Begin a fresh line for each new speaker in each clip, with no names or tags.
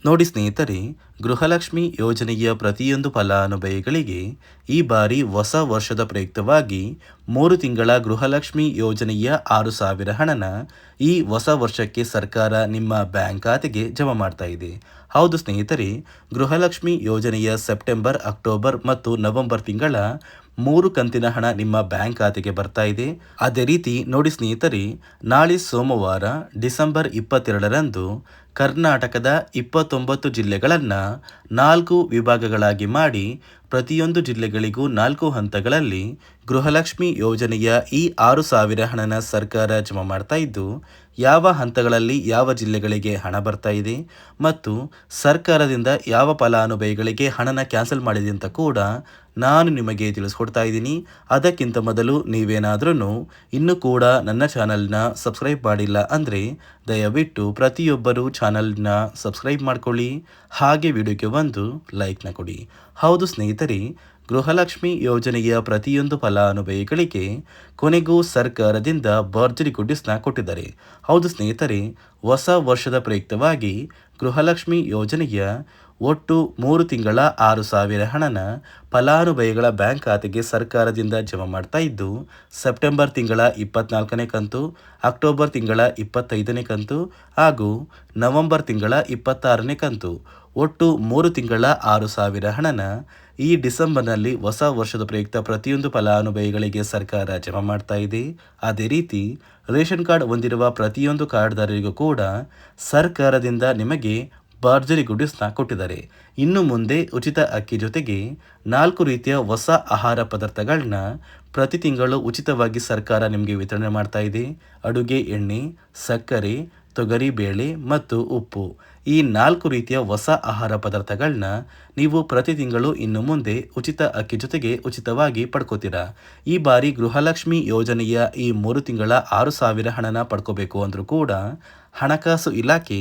ನೋಡಿ ಸ್ನೇಹಿತರೆ, ಗೃಹಲಕ್ಷ್ಮಿ ಯೋಜನೆಯ ಪ್ರತಿಯೊಂದು ಫಲಾನುಭವಿಗಳಿಗೆ ಈ ಬಾರಿ ಹೊಸ ವರ್ಷದ ಪ್ರಯುಕ್ತವಾಗಿ 3 ತಿಂಗಳ ಗೃಹಲಕ್ಷ್ಮಿ ಯೋಜನೆಯ 6,000 ಹಣನ ಈ ಹೊಸ ವರ್ಷಕ್ಕೆ ಸರ್ಕಾರ ನಿಮ್ಮ ಬ್ಯಾಂಕ್ ಖಾತೆಗೆ ಜಮಾ ಮಾಡ್ತಾ ಇದೆ. ಹೌದು ಸ್ನೇಹಿತರೆ, ಗೃಹಲಕ್ಷ್ಮಿ ಯೋಜನೆಯ ಸೆಪ್ಟೆಂಬರ್, ಅಕ್ಟೋಬರ್ ಮತ್ತು ನವೆಂಬರ್ ತಿಂಗಳ 3 ಕಂತಿನ ಹಣ ನಿಮ್ಮ ಬ್ಯಾಂಕ್ ಖಾತೆಗೆ ಬರ್ತಾ ಇದೆ. ಅದೇ ರೀತಿ ನೋಡಿ ಸ್ನೇಹಿತರೆ, ನಾಳೆ ಸೋಮವಾರ ಡಿಸೆಂಬರ್ 22ರಂದು ಕರ್ನಾಟಕದ 29 ಜಿಲ್ಲೆಗಳನ್ನು 4 ವಿಭಾಗಗಳಾಗಿ ಮಾಡಿ ಪ್ರತಿಯೊಂದು ಜಿಲ್ಲೆಗಳಿಗೂ 4 ಹಂತಗಳಲ್ಲಿ ಗೃಹಲಕ್ಷ್ಮಿ ಯೋಜನೆಯ ಈ 6,000 ಹಣನ ಸರ್ಕಾರ ಜಮಾ ಮಾಡ್ತಾ ಇದ್ದು, ಯಾವ ಹಂತಗಳಲ್ಲಿ ಯಾವ ಜಿಲ್ಲೆಗಳಿಗೆ ಹಣ ಬರ್ತಾ ಇದೆ ಮತ್ತು ಸರ್ಕಾರದಿಂದ ಯಾವ ಫಲಾನುಭವಿಗಳಿಗೆ ಹಣನ ಕ್ಯಾನ್ಸಲ್ ಮಾಡಿದೆ ಅಂತ ಕೂಡ ನಾನು ನಿಮಗೆ ತಿಳಿಸ್ಕೊಡ್ತಾ ಇದ್ದೀನಿ. ಅದಕ್ಕಿಂತ ಮೊದಲು ನೀವೇನಾದ್ರೂ ಇನ್ನೂ ಕೂಡ ನನ್ನ ಚಾನಲ್ನ ಸಬ್ಸ್ಕ್ರೈಬ್ ಮಾಡಿಲ್ಲ ಅಂದರೆ ದಯವಿಟ್ಟು ಪ್ರತಿಯೊಬ್ಬರು ಚಾನಲ್ನ ಸಬ್ಸ್ಕ್ರೈಬ್ ಮಾಡ್ಕೊಳ್ಳಿ, ಹಾಗೆ ವಿಡಿಯೋಗೆ ಒಂದು ಲೈಕ್ನ ಕೊಡಿ. ಹೌದು ಸ್ನೇಹಿತರೆ, ಗೃಹಲಕ್ಷ್ಮಿ ಯೋಜನೆಯ ಪ್ರತಿಯೊಂದು ಫಲಾನುಭವಿಗಳಿಗೆ ಕೊನೆಗೂ ಸರ್ಕಾರದಿಂದ ಭರ್ಜರಿ ಗುಡ್ಡಿಸ್ನ ಕೊಟ್ಟಿದ್ದಾರೆ. ಹೌದು ಸ್ನೇಹಿತರೆ, ಹೊಸ ವರ್ಷದ ಪ್ರಯುಕ್ತವಾಗಿ ಗೃಹಲಕ್ಷ್ಮಿ ಯೋಜನೆಯ ಒಟ್ಟು 3 ತಿಂಗಳ 6,000 ಹಣನ ಫಲಾನುಭವಿಗಳ ಬ್ಯಾಂಕ್ ಖಾತೆಗೆ ಸರ್ಕಾರದಿಂದ ಜಮಾ ಮಾಡ್ತಾ ಇದ್ದು, ಸೆಪ್ಟೆಂಬರ್ ತಿಂಗಳ 24ನೇ ಕಂತು, ಅಕ್ಟೋಬರ್ ತಿಂಗಳ 25ನೇ ಕಂತು ಹಾಗೂ ನವೆಂಬರ್ ತಿಂಗಳ 26ನೇ ಕಂತು, ಒಟ್ಟು 3 ತಿಂಗಳ 6,000 ಹಣನ ಈ ಡಿಸೆಂಬರ್ನಲ್ಲಿ ಹೊಸ ವರ್ಷದ ಪ್ರಯುಕ್ತ ಪ್ರತಿಯೊಂದು ಫಲಾನುಭವಿಗಳಿಗೆ ಸರ್ಕಾರ ಜಮಾ ಮಾಡ್ತಾ ಇದೆ. ಅದೇ ರೀತಿ ರೇಷನ್ ಕಾರ್ಡ್ ಹೊಂದಿರುವ ಪ್ರತಿಯೊಂದು ಕಾರ್ಡ್ದಾರರಿಗೂ ಕೂಡ ಸರ್ಕಾರದಿಂದ ನಿಮಗೆ ಭರ್ಜರಿ ಗುಡ್ಡಿಸ್ನ ಕೊಟ್ಟಿದ್ದಾರೆ. ಇನ್ನು ಮುಂದೆ ಉಚಿತ ಅಕ್ಕಿ ಜೊತೆಗೆ 4 ರೀತಿಯ ಹೊಸ ಆಹಾರ ಪದಾರ್ಥಗಳನ್ನ ಪ್ರತಿ ತಿಂಗಳು ಉಚಿತವಾಗಿ ಸರ್ಕಾರ ನಿಮಗೆ ವಿತರಣೆ ಮಾಡ್ತಾ ಇದೆ. ಅಡುಗೆ ಎಣ್ಣೆ, ಸಕ್ಕರೆ, ತೊಗರಿ ಬೇಳೆ ಮತ್ತು ಉಪ್ಪು, ಈ 4 ರೀತಿಯ ಹೊಸ ಆಹಾರ ಪದಾರ್ಥಗಳನ್ನ ನೀವು ಪ್ರತಿ ತಿಂಗಳು ಇನ್ನು ಮುಂದೆ ಉಚಿತ ಅಕ್ಕಿ ಜೊತೆಗೆ ಉಚಿತವಾಗಿ ಪಡ್ಕೋತೀರಾ. ಈ ಬಾರಿ ಗೃಹಲಕ್ಷ್ಮಿ ಯೋಜನೆಯ ಈ 3 ತಿಂಗಳ 6,000 ಹಣನ ಪಡ್ಕೋಬೇಕು ಅಂದರೂ ಕೂಡ ಹಣಕಾಸು ಇಲಾಖೆ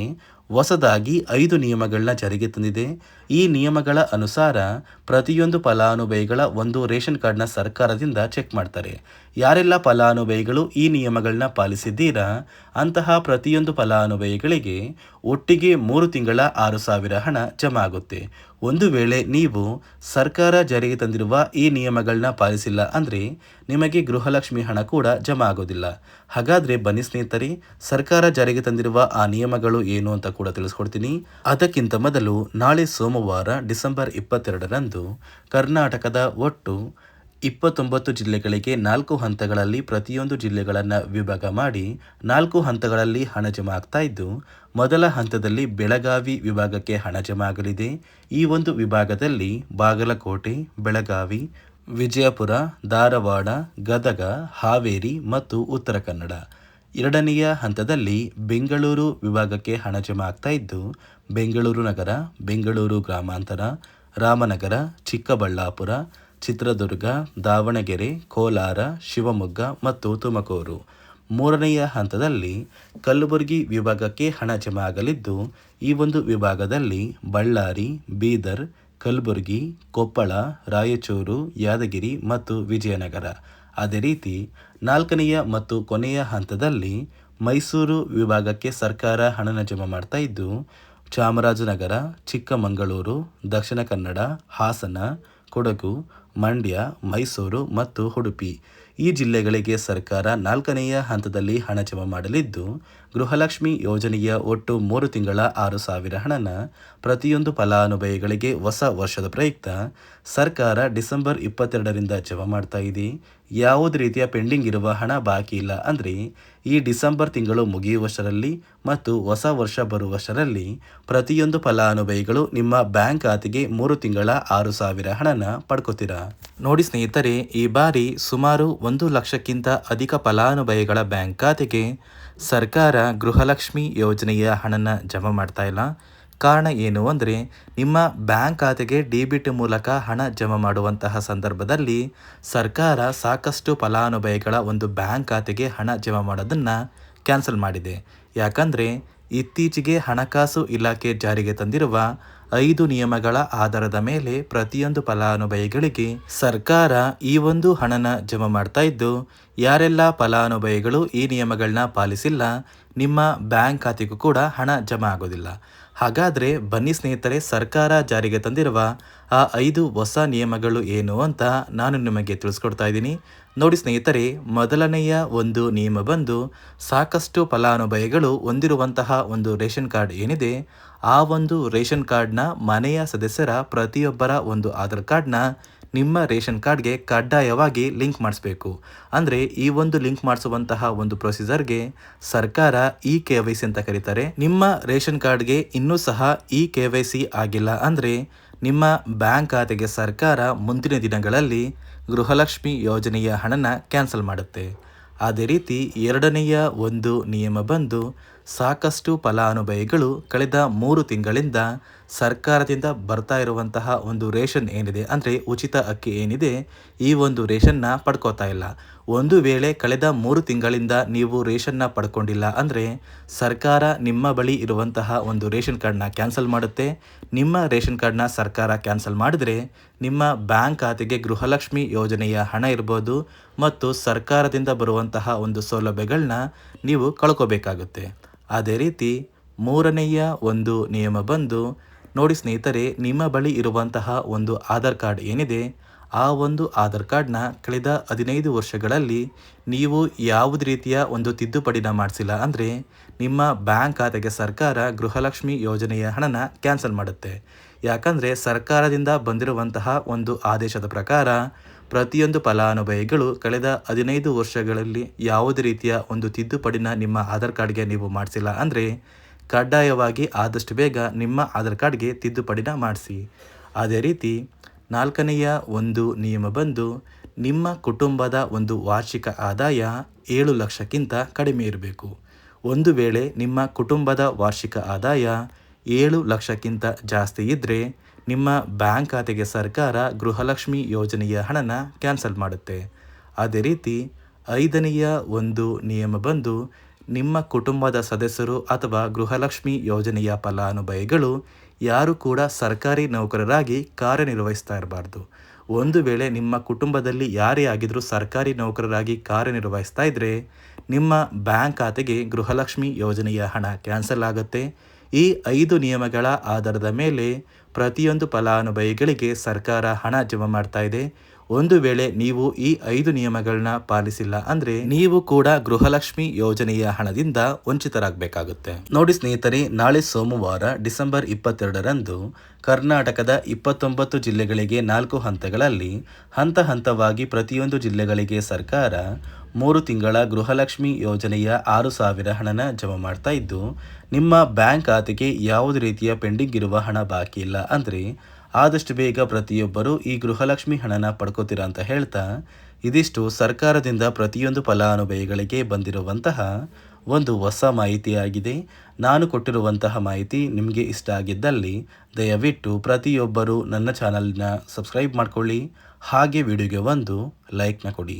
ಹೊಸದಾಗಿ 5 ನಿಯಮಗಳನ್ನ ಜಾರಿಗೆ ತಂದಿದೆ. ಈ ನಿಯಮಗಳ ಅನುಸಾರ ಪ್ರತಿಯೊಂದು ಫಲಾನುಭವಿಗಳ ಒಂದು ರೇಷನ್ ಕಾರ್ಡ್ನ ಸರ್ಕಾರದಿಂದ ಚೆಕ್ ಮಾಡ್ತಾರೆ. ಯಾರೆಲ್ಲ ಫಲಾನುಭವಿಗಳು ಈ ನಿಯಮಗಳನ್ನ ಪಾಲಿಸಿದ್ದೀರಾ ಅಂತಹ ಪ್ರತಿಯೊಂದು ಫಲಾನುಭವಿಗಳಿಗೆ ಒಟ್ಟಿಗೆ 3 ತಿಂಗಳ 6,000 ಹಣ ಜಮಾ ಆಗುತ್ತೆ. ಒಂದು ವೇಳೆ ನೀವು ಸರ್ಕಾರ ಜಾರಿಗೆ ತಂದಿರುವ ಈ ನಿಯಮಗಳನ್ನ ಪಾಲಿಸಿಲ್ಲ ಅಂದರೆ ನಿಮಗೆ ಗೃಹಲಕ್ಷ್ಮಿ ಹಣ ಕೂಡ ಜಮಾ ಆಗೋದಿಲ್ಲ. ಹಾಗಾದರೆ ಬನ್ನಿ ಸ್ನೇಹಿತರೆ, ಸರ್ಕಾರ ಜಾರಿಗೆ ತಂದಿರುವ ಆ ನಿಯಮಗಳು ಏನು ಅಂತ ಕೂಡ ತಿಳಿಸ್ಕೊಡ್ತೀನಿ. ಅದಕ್ಕಿಂತ ಮೊದಲು ನಾಳೆ ಸೋಮವಾರ ಡಿಸೆಂಬರ್ 22ರಂದು ಕರ್ನಾಟಕದ ಒಟ್ಟು 29 ಜಿಲ್ಲೆಗಳಿಗೆ 4 ಹಂತಗಳಲ್ಲಿ ಪ್ರತಿಯೊಂದು ಜಿಲ್ಲೆಗಳನ್ನು ವಿಭಾಗ ಮಾಡಿ 4 ಹಂತಗಳಲ್ಲಿ ಹಣ ಜಮಾ ಆಗ್ತಾ ಇದ್ದು, ಮೊದಲ ಹಂತದಲ್ಲಿ ಬೆಳಗಾವಿ ವಿಭಾಗಕ್ಕೆ ಹಣ ಜಮಾ ಆಗಲಿದೆ. ಈ ಒಂದು ವಿಭಾಗದಲ್ಲಿ ಬಾಗಲಕೋಟೆ, ಬೆಳಗಾವಿ, ವಿಜಯಪುರ, ಧಾರವಾಡ, ಗದಗ, ಹಾವೇರಿ ಮತ್ತು ಉತ್ತರ ಕನ್ನಡ. ಎರಡನೆಯ ಹಂತದಲ್ಲಿ ಬೆಂಗಳೂರು ವಿಭಾಗಕ್ಕೆ ಹಣ ಜಮಾ ಆಗ್ತಾ ಇದ್ದು, ಬೆಂಗಳೂರು ನಗರ, ಬೆಂಗಳೂರು ಗ್ರಾಮಾಂತರ, ರಾಮನಗರ, ಚಿಕ್ಕಬಳ್ಳಾಪುರ, ಚಿತ್ರದುರ್ಗ, ದಾವಣಗೆರೆ, ಕೋಲಾರ, ಶಿವಮೊಗ್ಗ ಮತ್ತು ತುಮಕೂರು. ಮೂರನೆಯ ಹಂತದಲ್ಲಿ ಕಲಬುರಗಿ ವಿಭಾಗಕ್ಕೆ ಹಣ ಜಮಾ ಆಗಲಿದ್ದು, ಈ ಒಂದು ವಿಭಾಗದಲ್ಲಿ ಬಳ್ಳಾರಿ, ಬೀದರ್, ಕಲಬುರಗಿ, ಕೊಪ್ಪಳ, ರಾಯಚೂರು, ಯಾದಗಿರಿ ಮತ್ತು ವಿಜಯನಗರ. ಅದೇ ರೀತಿ 4ನೆಯ ಮತ್ತು ಕೊನೆಯ ಹಂತದಲ್ಲಿ ಮೈಸೂರು ವಿಭಾಗಕ್ಕೆ ಸರ್ಕಾರ ಹಣನ ಜಮಾ ಮಾಡ್ತಾ ಇದ್ದು, ಚಾಮರಾಜನಗರ, ಚಿಕ್ಕಮಗಳೂರು, ದಕ್ಷಿಣ ಕನ್ನಡ, ಹಾಸನ, ಕೊಡಗು, ಮಂಡ್ಯ, ಮೈಸೂರು ಮತ್ತು ಉಡುಪಿ, ಈ ಜಿಲ್ಲೆಗಳಿಗೆ ಸರ್ಕಾರ 4ನೆಯ ಹಂತದಲ್ಲಿ ಹಣ ಜಮಾ ಮಾಡಲಿದ್ದು, ಗೃಹಲಕ್ಷ್ಮಿ ಯೋಜನೆಯ ಒಟ್ಟು 3 ತಿಂಗಳ 6,000 ಹಣನ ಪ್ರತಿಯೊಂದು ಫಲಾನುಭವಿಗಳಿಗೆ ಹೊಸ ವರ್ಷದ ಪ್ರಯುಕ್ತ ಸರ್ಕಾರ ಡಿಸೆಂಬರ್ 22ರಿಂದ ಜಮಾ ಮಾಡ್ತಾ ಇದೆ. ಯಾವುದೇ ರೀತಿಯ ಪೆಂಡಿಂಗ್ ಇರುವ ಹಣ ಬಾಕಿ ಇಲ್ಲ ಅಂದರೆ ಈ ಡಿಸೆಂಬರ್ ತಿಂಗಳು ಮುಗಿಯುವಷ್ಟರಲ್ಲಿ ಮತ್ತು ಹೊಸ ವರ್ಷ ಬರುವಷ್ಟರಲ್ಲಿ ಪ್ರತಿಯೊಂದು ಫಲಾನುಭವಿಗಳು ನಿಮ್ಮ ಬ್ಯಾಂಕ್ ಖಾತೆಗೆ 3 ತಿಂಗಳ 6,000 ಹಣನ ಪಡ್ಕೋತೀರಾ. ನೋಡಿ ಸ್ನೇಹಿತರೆ, ಈ ಬಾರಿ ಸುಮಾರು 1 ಲಕ್ಷಕ್ಕಿಂತ ಅಧಿಕ ಫಲಾನುಭವಿಗಳ ಬ್ಯಾಂಕ್ ಖಾತೆಗೆ ಸರ್ಕಾರ ಗೃಹಲಕ್ಷ್ಮಿ ಯೋಜನೆಯ ಹಣನ ಜಮಾ ಮಾಡ್ತಾ ಇಲ್ಲ. ಕಾರಣ ಏನು ಅಂದರೆ, ನಿಮ್ಮ ಬ್ಯಾಂಕ್ ಖಾತೆಗೆ ಡೆಬಿಟ್ ಮೂಲಕ ಹಣ ಜಮಾ ಮಾಡುವಂತಹ ಸಂದರ್ಭದಲ್ಲಿ ಸರ್ಕಾರ ಸಾಕಷ್ಟು ಫಲಾನುಭವಿಗಳ ಒಂದು ಬ್ಯಾಂಕ್ ಖಾತೆಗೆ ಹಣ ಜಮಾ ಮಾಡೋದನ್ನು ಕ್ಯಾನ್ಸಲ್ ಮಾಡಿದೆ. ಯಾಕಂದರೆ ಇತ್ತೀಚೆಗೆ ಹಣಕಾಸು ಇಲಾಖೆ ಜಾರಿಗೆ ತಂದಿರುವ 5 ನಿಯಮಗಳ ಆಧಾರದ ಮೇಲೆ ಪ್ರತಿಯೊಂದು ಫಲಾನುಭವಿಗಳಿಗೆ ಸರ್ಕಾರ ಈ ಒಂದು ಹಣನ ಜಮಾ ಮಾಡ್ತಾ ಇದ್ದು, ಯಾರೆಲ್ಲ ಫಲಾನುಭವಿಗಳು ಈ ನಿಯಮಗಳನ್ನ ಪಾಲಿಸಿಲ್ಲ ನಿಮ್ಮ ಬ್ಯಾಂಕ್ ಖಾತೆಗೂ ಕೂಡ ಹಣ ಜಮಾ ಆಗೋದಿಲ್ಲ. ಹಾಗಾದರೆ ಬನ್ನಿ ಸ್ನೇಹಿತರೆ, ಸರ್ಕಾರ ಜಾರಿಗೆ ತಂದಿರುವ ಆ 5 ಹೊಸ ನಿಯಮಗಳು ಏನು ಅಂತ ನಾನು ನಿಮಗೆ ತಿಳಿಸ್ಕೊಡ್ತಾ ಇದ್ದೀನಿ. ನೋಡಿ ಸ್ನೇಹಿತರೆ, ಮೊದಲನೆಯ ಒಂದು ನಿಯಮ ಬಂದು ಸಾಕಷ್ಟು ಫಲಾನುಭವಿಗಳು ಹೊಂದಿರುವಂತಹ ಒಂದು ರೇಷನ್ ಕಾರ್ಡ್ ಏನಿದೆ, ಆ ಒಂದು ರೇಷನ್ ಕಾರ್ಡ್ನ ಮನೆಯ ಸದಸ್ಯರ ಪ್ರತಿಯೊಬ್ಬರ ಒಂದು ಆಧಾರ್ ಕಾರ್ಡ್ನ ನಿಮ್ಮ ರೇಷನ್ ಕಾರ್ಡ್ಗೆ ಕಡ್ಡಾಯವಾಗಿ ಲಿಂಕ್ ಮಾಡಿಸ್ಬೇಕು. ಅಂದರೆ ಈ ಒಂದು ಲಿಂಕ್ ಮಾಡಿಸುವಂತಹ ಒಂದು ಪ್ರೊಸೀಜರ್ಗೆ ಸರ್ಕಾರ KYC ಅಂತ ಕರೀತಾರೆ. ನಿಮ್ಮ ರೇಷನ್ ಕಾರ್ಡ್ಗೆ ಇನ್ನೂ ಸಹ KYC ಆಗಿಲ್ಲ ಅಂದರೆ ನಿಮ್ಮ ಬ್ಯಾಂಕ್ ಖಾತೆಗೆ ಸರ್ಕಾರ ಮುಂದಿನ ದಿನಗಳಲ್ಲಿ ಗೃಹಲಕ್ಷ್ಮಿ ಯೋಜನೆಯ ಹಣನ ಕ್ಯಾನ್ಸಲ್ ಮಾಡುತ್ತೆ. ಅದೇ ರೀತಿ ಎರಡನೆಯ ಒಂದು ನಿಯಮ ಬಂದು ಸಾಕಷ್ಟು ಫಲಾನುಭವಿಗಳು ಕಳೆದ 3 ತಿಂಗಳಿಂದ ಸರ್ಕಾರದಿಂದ ಬರ್ತಾ ಇರುವಂತಹ ಒಂದು ರೇಷನ್ ಏನಿದೆ, ಅಂದರೆ ಉಚಿತ ಅಕ್ಕಿ ಏನಿದೆ, ಈ ಒಂದು ರೇಷನ್ನ ಪಡ್ಕೋತಾ ಇಲ್ಲ. ಒಂದು ವೇಳೆ ಕಳೆದ 3 ತಿಂಗಳಿಂದ ನೀವು ರೇಷನ್ನ ಪಡ್ಕೊಂಡಿಲ್ಲ ಅಂದರೆ ಸರ್ಕಾರ ನಿಮ್ಮ ಬಳಿ ಇರುವಂತಹ ಒಂದು ರೇಷನ್ ಕಾರ್ಡ್ನ ಕ್ಯಾನ್ಸಲ್ ಮಾಡುತ್ತೆ. ನಿಮ್ಮ ರೇಷನ್ ಕಾರ್ಡ್ನ ಸರ್ಕಾರ ಕ್ಯಾನ್ಸಲ್ ಮಾಡಿದರೆ ನಿಮ್ಮ ಬ್ಯಾಂಕ್ ಖಾತೆಗೆ ಗೃಹಲಕ್ಷ್ಮಿ ಯೋಜನೆಯ ಹಣ ಇರ್ಬೋದು ಮತ್ತು ಸರ್ಕಾರದಿಂದ ಬರುವಂತಹ ಒಂದು ಸೌಲಭ್ಯಗಳನ್ನ ನೀವು ಕಳ್ಕೋಬೇಕಾಗುತ್ತೆ. ಅದೇ ರೀತಿ ಮೂರನೆಯ ಒಂದು ನಿಯಮ ಬಂದು ನೋಡಿ ಸ್ನೇಹಿತರೆ, ನಿಮ್ಮ ಬಳಿ ಇರುವಂತಹ ಒಂದು ಆಧಾರ್ ಕಾರ್ಡ್ ಏನಿದೆ, ಆ ಒಂದು ಆಧಾರ್ ಕಾರ್ಡ್ನ ಕಳೆದ 15 ವರ್ಷಗಳಲ್ಲಿ ನೀವು ಯಾವುದೇ ರೀತಿಯ ಒಂದು ತಿದ್ದುಪಡಿನ ಮಾಡಿಸಿಲ್ಲ ಅಂದರೆ ನಿಮ್ಮ ಬ್ಯಾಂಕ್ ಖಾತೆಗೆ ಸರ್ಕಾರ ಗೃಹಲಕ್ಷ್ಮಿ ಯೋಜನೆಯ ಹಣನ ಕ್ಯಾನ್ಸಲ್ ಮಾಡುತ್ತೆ. ಯಾಕಂದರೆ ಸರ್ಕಾರದಿಂದ ಬಂದಿರುವಂತಹ ಒಂದು ಆದೇಶದ ಪ್ರಕಾರ ಪ್ರತಿಯೊಂದು ಫಲಾನುಭವಿಗಳು ಕಳೆದ 15 ವರ್ಷಗಳಲ್ಲಿ ಯಾವುದೇ ರೀತಿಯ ಒಂದು ತಿದ್ದುಪಡಿನ ನಿಮ್ಮ ಆಧಾರ್ ಕಾರ್ಡ್ಗೆ ನೀವು ಮಾಡಿಸಿಲ್ಲ ಅಂದರೆ ಕಡ್ಡಾಯವಾಗಿ ಆದಷ್ಟು ಬೇಗ ನಿಮ್ಮ ಆಧಾರ್ ಕಾರ್ಡ್ಗೆ ತಿದ್ದುಪಡಿನ ಮಾಡಿಸಿ. ಅದೇ ರೀತಿ ನಾಲ್ಕನೆಯ ಒಂದು ನಿಯಮ ಬಂದು ನಿಮ್ಮ ಕುಟುಂಬದ ಒಂದು ವಾರ್ಷಿಕ ಆದಾಯ 7 ಲಕ್ಷಕ್ಕಿಂತ ಕಡಿಮೆ ಇರಬೇಕು. ಒಂದು ವೇಳೆ ನಿಮ್ಮ ಕುಟುಂಬದ ವಾರ್ಷಿಕ ಆದಾಯ 7 ಲಕ್ಷಕ್ಕಿಂತ ಜಾಸ್ತಿ ಇದ್ದರೆ ನಿಮ್ಮ ಬ್ಯಾಂಕ್ ಖಾತೆಗೆ ಸರ್ಕಾರ ಗೃಹಲಕ್ಷ್ಮಿ ಯೋಜನೆಯ ಹಣನ ಕ್ಯಾನ್ಸಲ್ ಮಾಡುತ್ತೆ. ಅದೇ ರೀತಿ ಐದನೆಯ ಒಂದು ನಿಯಮ ಬಂದು ನಿಮ್ಮ ಕುಟುಂಬದ ಸದಸ್ಯರು ಅಥವಾ ಗೃಹಲಕ್ಷ್ಮಿ ಯೋಜನೆಯ ಫಲಾನುಭವಿಗಳು ಯಾರು ಕೂಡ ಸರ್ಕಾರಿ ನೌಕರರಾಗಿ ಕಾರ್ಯನಿರ್ವಹಿಸ್ತಾ ಇರಬಾರ್ದು. ಒಂದು ವೇಳೆ ನಿಮ್ಮ ಕುಟುಂಬದಲ್ಲಿ ಯಾರೇ ಆಗಿದ್ರೂ ಸರ್ಕಾರಿ ನೌಕರರಾಗಿ ಕಾರ್ಯನಿರ್ವಹಿಸ್ತಾ ಇದ್ದರೆ ನಿಮ್ಮ ಬ್ಯಾಂಕ್ ಖಾತೆಗೆ ಗೃಹಲಕ್ಷ್ಮಿ ಯೋಜನೆಯ ಹಣ ಕ್ಯಾನ್ಸಲ್ ಆಗುತ್ತೆ. ಈ 5 ನಿಯಮಗಳ ಆಧಾರದ ಮೇಲೆ ಪ್ರತಿಯೊಂದು ಫಲಾನುಭವಿಗಳಿಗೆ ಸರ್ಕಾರ ಹಣ ಜಮಾ ಮಾಡ್ತಾ ಇದೆ. ಒಂದು ವೇಳೆ ನೀವು ಈ 5 ನಿಯಮಗಳನ್ನ ಪಾಲಿಸಿಲ್ಲ ಅಂದರೆ ನೀವು ಕೂಡ ಗೃಹಲಕ್ಷ್ಮಿ ಯೋಜನೆಯ ಹಣದಿಂದ ವಂಚಿತರಾಗಬೇಕಾಗುತ್ತೆ. ನೋಡಿ ಸ್ನೇಹಿತರೆ, ನಾಳೆ ಸೋಮವಾರ ಡಿಸೆಂಬರ್ 22ರಂದು ಕರ್ನಾಟಕದ 29 ಜಿಲ್ಲೆಗಳಿಗೆ 4 ಹಂತಗಳಲ್ಲಿ ಹಂತವಾಗಿ ಪ್ರತಿಯೊಂದು ಜಿಲ್ಲೆಗಳಿಗೆ ಸರ್ಕಾರ 3 ತಿಂಗಳ ಗೃಹಲಕ್ಷ್ಮಿ ಯೋಜನೆಯ 6,000 ಹಣನ ಜಮಾ ಮಾಡ್ತಾ ಇದ್ದು, ನಿಮ್ಮ ಬ್ಯಾಂಕ್ ಖಾತೆಗೆ ಯಾವುದೇ ರೀತಿಯ ಪೆಂಡಿಂಗ್ ಇರುವ ಹಣ ಬಾಕಿ ಇಲ್ಲ ಅಂದರೆ ಆದಷ್ಟು ಬೇಗ ಪ್ರತಿಯೊಬ್ಬರು ಈ ಗೃಹಲಕ್ಷ್ಮಿ ಹಣನ ಪಡ್ಕೋತೀರಾ ಅಂತ ಹೇಳ್ತಾ, ಇದಿಷ್ಟು ಸರ್ಕಾರದಿಂದ ಪ್ರತಿಯೊಂದು ಫಲಾನುಭವಿಗಳಿಗೆ ಬಂದಿರುವಂತಹ ಒಂದು ಹೊಸ ಮಾಹಿತಿಯಾಗಿದೆ. ನಾನು ಕೊಟ್ಟಿರುವಂತಹ ಮಾಹಿತಿ ನಿಮಗೆ ಇಷ್ಟ ಆಗಿದ್ದಲ್ಲಿ ದಯವಿಟ್ಟು ಪ್ರತಿಯೊಬ್ಬರು ನನ್ನ ಚಾನಲ್ನ ಸಬ್ಸ್ಕ್ರೈಬ್ ಮಾಡ್ಕೊಳ್ಳಿ, ಹಾಗೆ ವಿಡಿಯೋಗೆ ಒಂದು ಲೈಕ್ನ ಕೊಡಿ.